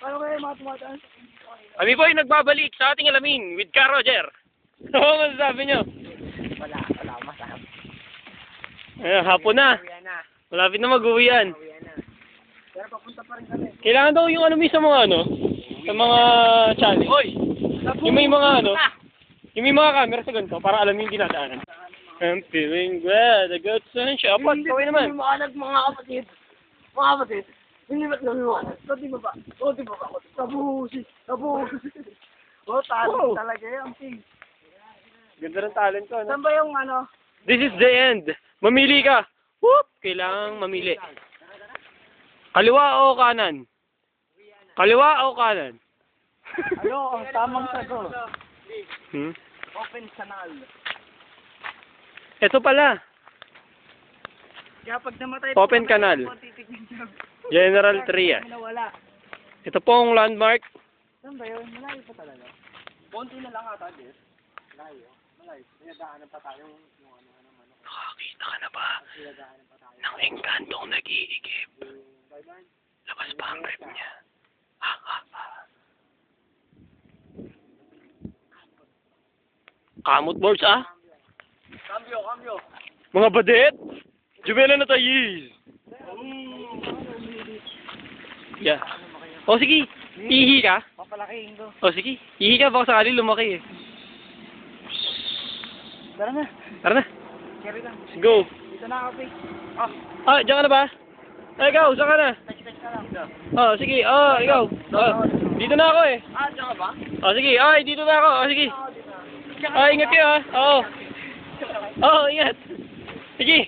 Paano kayo mga tumataan? Kami po ay nagbabalik sa ating alamin with Ka Roger. Oo, masasabi nyo? Wala akong masasabi. Hapon na. Uwian na. Malapit na mag-uwian. Uwian na. Pero papunta pa rin kami. Kailangan daw yung ano sa mga ano, sa mga challenge. Hoy! Yung may mga ano, yung may mga camera sa ganito para alam yung dinadaanan. I'm feeling glad I got sunshine. Apat, kaway naman. Hindi makalag mga kapatid. Mga kapatid. Hindi ba't namiwanag? Di ba ba? Di ba ba? Tabuhusi. Talent talaga yan. Ganda ng talent ko, Saan ba yung ano? This is the end. Mamili ka. Whoop! Kailangang mamili. Kaliwa o kanan? Kaliwa o kanan? Ano ang tamang sagot? Open canal. Ito pala. Kaya pag namatay Open canal. General Trias. Wala. Ito pong landmark. Saan ba yun? Malayo pa talaga. Konti na lang ata, Jess. Malayo. Pinadaanan pa tayo yung Nakakita ka na ba ng engkantong nag-iigib? Labas pa ang rep niya. Kamot boards Cambio. Mga badet! Jumela na tayo! Yeah. O sige, hihi ka? Papalakihin ko. O sige, hihi ka baka sakali lumaki eh. Tara na. Tara na, Carry lang. let's go! Dito na ako, Diyan ka na ba? Ikaw, saan ka na? Text na lang. Sige, ikaw. Dito na ako eh. Diyan ka ba? Sige, dito na ako. Sige. Ingat kayo Oo, ingat. Sige.